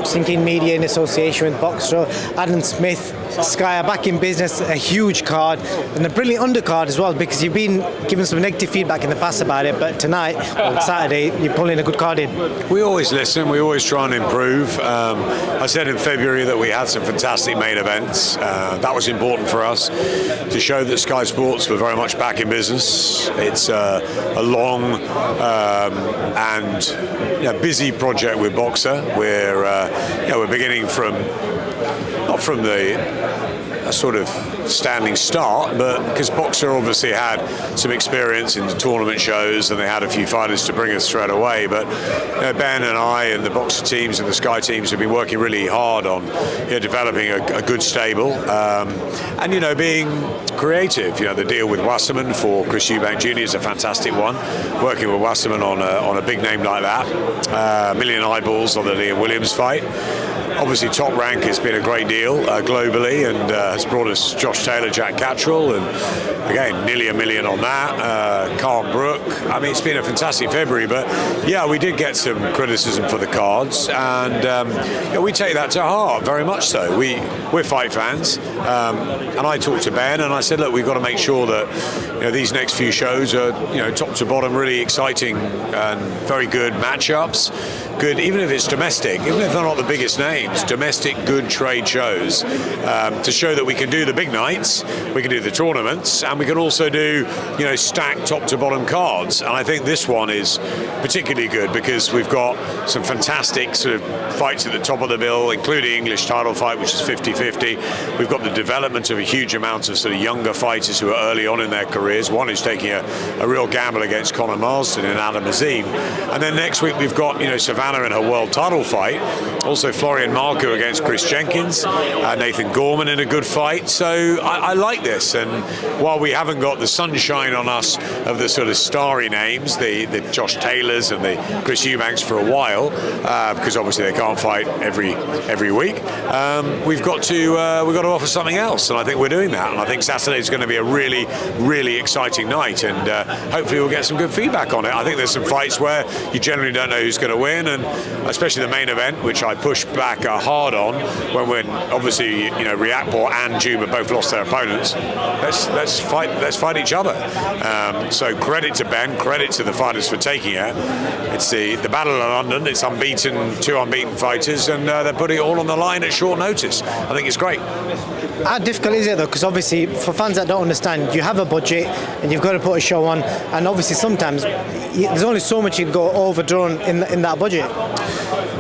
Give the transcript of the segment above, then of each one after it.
Helsinki Media in association with Boxer, Adam Smith, Sky are back in business, a huge card and a brilliant undercard as well, because you've been given some negative feedback in the past about it, but tonight, on Saturday, you're pulling a good card in. We always listen, we always try and improve. I said in February that we had some fantastic main events. That was important for us to show that Sky Sports were very much back in business. It's a long and busy project with Boxer. We're beginning from not from a sort of standing start, but because Boxer obviously had some experience in the tournament shows and they had a few fighters to bring us straight away, but Ben and I and the Boxer teams and the Sky teams have been working really hard on developing a good stable and being creative. The deal with Wasserman for Chris Eubank Jr. is a fantastic one. Working with Wasserman on a big name like that, million eyeballs on the Liam Williams fight. Obviously, Top Rank has been a great deal globally and has brought us Josh Taylor, Jack Cattrall, and again, nearly $1 million on that. Carl Brook. I mean, it's been a fantastic February, but yeah, we did get some criticism for the cards, and we take that to heart, very much so. We're fight fans, and I talked to Ben and I said, look, we've got to make sure that these next few shows are top to bottom really exciting and very good matchups. Good, even if it's domestic, even if they're not the biggest names, domestic good trade shows to show that we can do the big nights, we can do the tournaments, and we can also do stacked top to bottom cards. And I think this one is particularly good because we've got some fantastic sort of fights at the top of the bill, including English title fight, which is 50-50. We've got the development of a huge amount of sort of younger fighters who are early on in their careers. One is taking a real gamble against Conor Marsden and Adam Azim. And then next week we've got Savannah in her world title fight, also Florian Marco against Chris Jenkins, Nathan Gorman in a good fight. So I like this, and while we haven't got the sunshine on us of the sort of starry names, the Josh Taylors and the Chris Eubanks for a while, because obviously they can't fight every week, we've got to offer something else, and I think we're doing that. And I think Saturday is going to be a really, really exciting night, and hopefully we'll get some good feedback on it. I think there's some fights where you generally don't know who's going to win, and especially the main event, which I pushed back hard on when obviously Riakporhe and Juba both lost their opponents. Let's fight each other. So credit to Ben, credit to the fighters for taking it. It's the Battle of London. It's two unbeaten fighters, and they're putting it all on the line at short notice. I think it's great. How difficult is it though? Because obviously, for fans that don't understand, you have a budget and you've got to put a show on, and obviously sometimes there's only so much you can go overdrawn in that budget.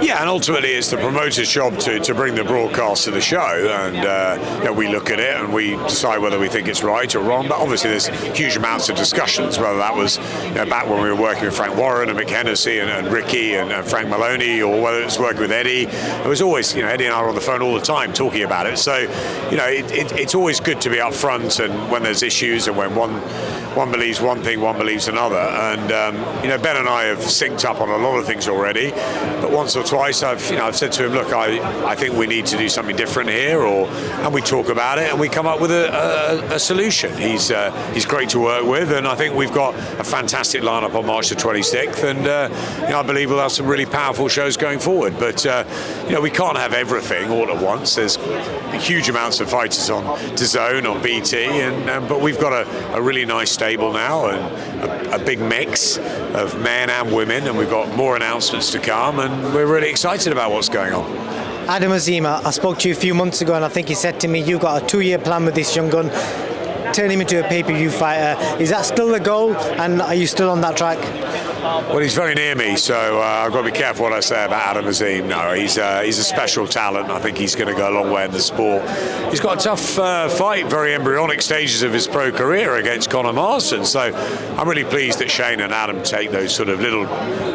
Yeah, and ultimately it's the promoter's job to bring the broadcast to the show, and we look at it and we decide whether we think it's right or wrong. But obviously there's huge amounts of discussions, whether that was back when we were working with Frank Warren and Mick Hennessy and Ricky and Frank Maloney, or whether it's working with Eddie. It was always, Eddie and I are on the phone all the time talking about it. So, it's always good to be up front, and when there's issues and when one believes one thing, one believes another. And Ben and I have synced up on a lot of things already, but once or twice I've said to him, look, I think we need to do something different here, and we talk about it and we come up with a solution. He's great to work with, and I think we've got a fantastic lineup on March the 26th, and I believe we'll have some really powerful shows going forward. But we can't have everything all at once. There's huge amounts of fighters on DAZN, on BT, but we've got a really nice stable now, and a big mix of men and women, and we've got more announcements to come, and we're really excited about what's going on. Adam Azim, I spoke to you a few months ago, and I think he said to me, you've got a 2-year plan with this young gun, turn him into a pay-per-view fighter. Is that still the goal, and are you still on that track? Well, he's very near me, so I've got to be careful what I say about Adam Azim. No, he's a special talent. I think he's going to go a long way in the sport. He's got a tough fight, very embryonic stages of his pro career against Conor Marsden. So I'm really pleased that Shane and Adam take those sort of little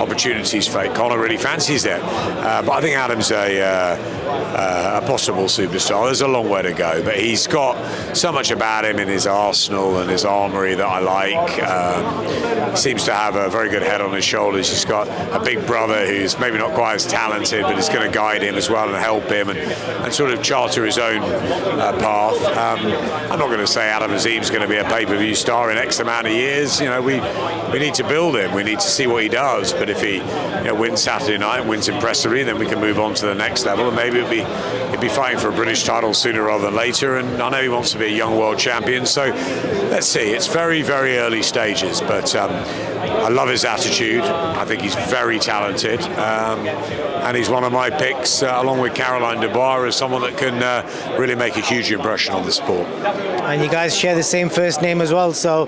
opportunities for it. Conor really fancies it, but I think Adam's a possible superstar. There's a long way to go, but he's got so much about him in his arsenal and his armoury that I like. He seems to have a very good head head on his shoulders. He's got a big brother who's maybe not quite as talented, but is going to guide him as well and help him and sort of charter his own path. I'm not going to say Adam Azim's going to be a pay-per-view star in X amount of years. You know, we need to build him. We need to see what he does. But if he wins Saturday night and wins impressively, then we can move on to the next level, and maybe he'd be fighting for a British title sooner rather than later. And I know he wants to be a young world champion, so let's see. It's very, very early stages, but I love his attitude. I think he's very talented, and he's one of my picks, along with Caroline Dubois, as someone that can really make a huge impression on the sport. And you guys share the same first name as well, so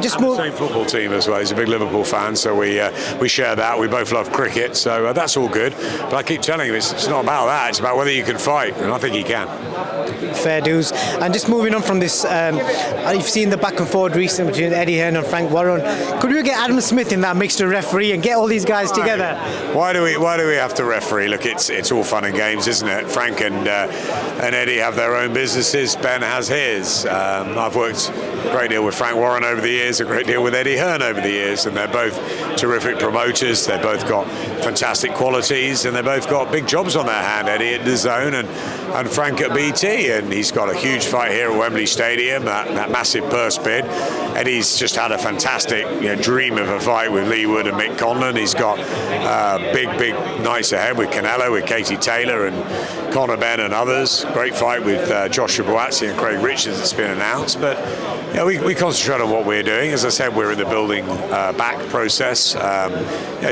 just move. Same football team as well. He's a big Liverpool fan, so we share that. We both love cricket, so that's all good. But I keep telling him it's not about that. It's about whether you can fight, and I think he can. Fair dues. And just moving on from this, you've seen the back and forth recently between Eddie Hearn and Frank Warren. Could we get Adam Smith in that mixture referee and get all these guys together? Why do we have to referee? Look, it's all fun and games, isn't it? Frank and Eddie have their own businesses. Ben has his. I've worked a great deal with Frank Warren over the years, a great deal with Eddie Hearn over the years, and they're both terrific promoters. They've both got fantastic qualities, and they've both got big jobs on their hand. Eddie at DAZN and Frank at BT, and he's got a huge fight here at Wembley Stadium, that massive purse bid. Eddie's just had a fantastic dream of a fight with Lee Wood and Mick Conlan. He's got big nights ahead with Canelo, with Katie Taylor and Conor Benn and others. Great fight with Joshua Buatsi and Craig Richards that's been announced. But we concentrate on what we're doing. As I said, we're in the building back process.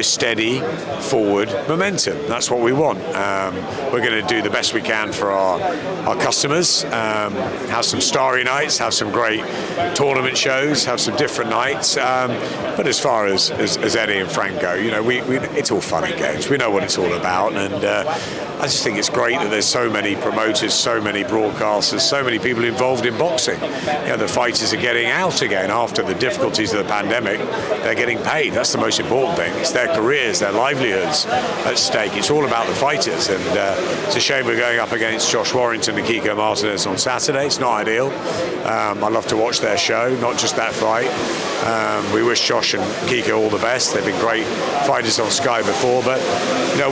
Steady, forward momentum. That's what we want. We're going to do the best we can for our customers. Have some starry nights, have some great tournament shows, have some different nights. But as far as Eddie and Frank go, it's all fun and games. We know what it's all about, and I just think it's great that there's so many promoters, so many broadcasters, so many people involved in boxing. The fighters are getting out again after the difficulties of the pandemic. They're getting paid. That's the most important thing. It's their careers, their livelihoods at stake. It's all about the fighters, and it's a shame we're going up against Josh Warrington and Kiko Martinez on Saturday. It's not ideal. I love to watch their show, not just that fight. We wish Josh and Kiko all the best. They've been great fighters on Sky before, but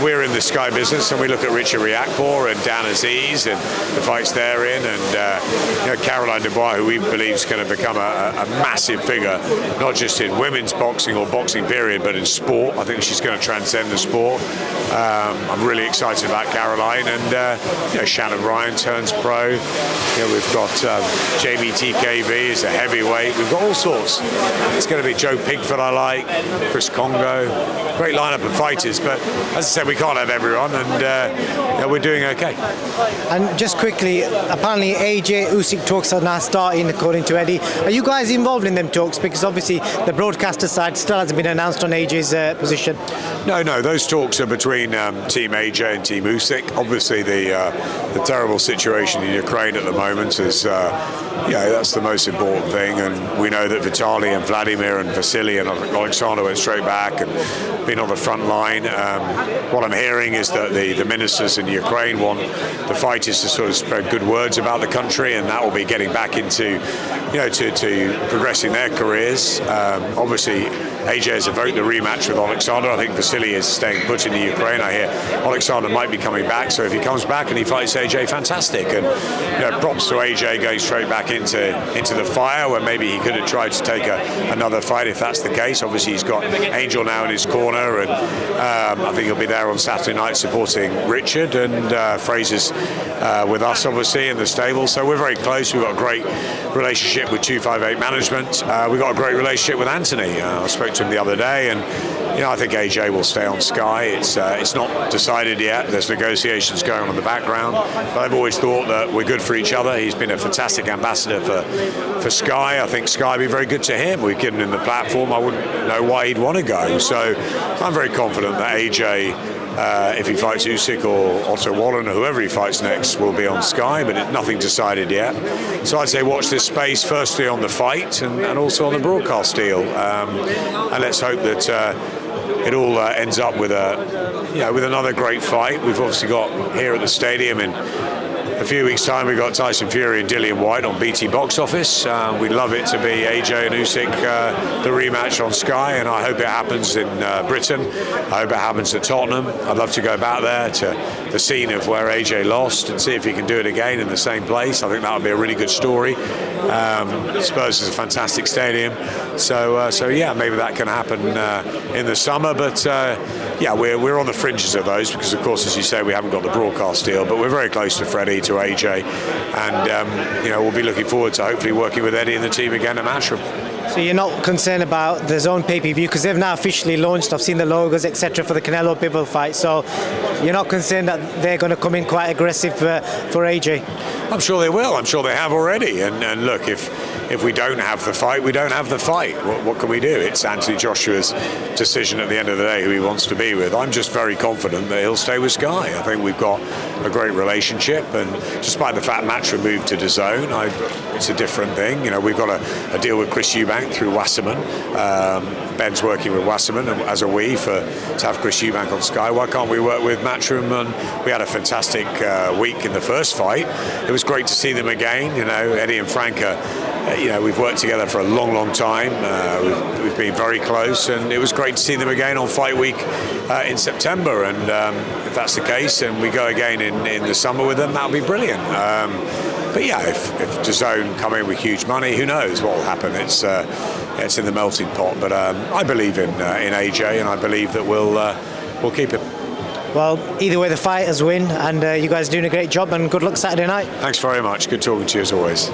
we're in the Sky business, and we look at Richard Riakporhe and Dan Aziz and the fights they're in, and Caroline Dubois, who we believe is going to become a massive figure, not just in women's boxing or boxing period, but in sport. I think she's going to transcend the sport. I'm really excited about Caroline, and Shannon Ryan turns pro. We've got Jamie TKV is a heavyweight. We've got all sorts. It's going to be Joe Pigford, I like, Chris Congo. Great lineup of fighters, but as I said, we can't have everyone, and we're doing okay. And just quickly, apparently AJ Usyk talks are now starting, according to Eddie. Are you guys involved in them talks? Because obviously the broadcaster side still hasn't been announced on AJ's position. No, those talks are between Team AJ and Team Usyk. Obviously, the terrible situation in Ukraine at the moment is, that's the most important thing. And we know that Vitaly and Vladimir and Vasily and Alexander went straight back and been on the front line. What I'm hearing is that the ministers in Ukraine want the fighters to sort of spread good words about the country, and that will be getting back into, to progressing their careers. Obviously, AJ has evoked the rematch with Alexander. I think Vasily is staying put in the Ukraine. I hear Alexander might be coming back, so if he comes back and he fights AJ, fantastic. And props to AJ going straight back into the fire, where maybe he could have tried to take another fight if that's the case. Obviously, he's got Angel now in his corner, and I think he'll be there on Saturday night supporting Richard, and Fraser's with us obviously in the stable. So we're very close. We've got a great relationship with 258 management. We've got a great relationship with Anthony. I spoke to him the other day, and I think AJ will stay on Sky. It's not decided yet. There's negotiations going on in the background, but I've always thought that we're good for each other. He's been a fantastic ambassador for Sky. I think Sky would be very good to him. We've given him the platform. I wouldn't know why he'd want to go. So I'm very confident that AJ, if he fights Usyk or Otto Wallen or whoever he fights next, will be on Sky, but nothing decided yet. So I'd say watch this space, firstly on the fight and also on the broadcast deal, and let's hope that it all ends up with another great fight. We've obviously got here at the stadium in a few weeks' time we've got Tyson Fury and Dillian White on BT Box Office. We'd love it to be AJ and Usyk, the rematch on Sky, and I hope it happens in Britain. I hope it happens at Tottenham. I'd love to go back there to the scene of where AJ lost and see if he can do it again in the same place. I think that would be a really good story. Spurs is a fantastic stadium, so yeah, maybe that can happen in the summer. But yeah, we're on the fringes of those because, of course, as you say, we haven't got the broadcast deal, but we're very close to Freddie, to AJ, and we'll be looking forward to hopefully working with Eddie and the team again at Matchroom. So you're not concerned about the DAZN pay-per-view because they've now officially launched. I've seen the logos, etc., for the Canelo Bivol fight. So you're not concerned that they're going to come in quite aggressive for AJ? I'm sure they will. I'm sure they have already. And look, if we don't have the fight, we don't have the fight. What can we do? It's Anthony Joshua's decision at the end of the day who he wants to be with. I'm just very confident that he'll stay with Sky. I think we've got a great relationship, and despite the fact Matchroom moved to DAZN, it's a different thing. We've got a deal with Chris Eubank through Wasserman. Ben's working with Wasserman, as are we, to have Chris Eubank on Sky. Why can't we work with Matchroom? And we had a fantastic week in the first fight. It was great to see them again. Eddie and Frank we've worked together for a long, long time. We've been very close, and it was great to see them again on Fight Week in September. And if that's the case, and we go again in the summer with them, that'll be brilliant. But yeah, if DAZN come in with huge money, who knows what will happen? It's in the melting pot. But I believe in AJ, and I believe that we'll keep him. Well, either way, the fighters win, and you guys are doing a great job, and good luck Saturday night. Thanks very much. Good talking to you as always.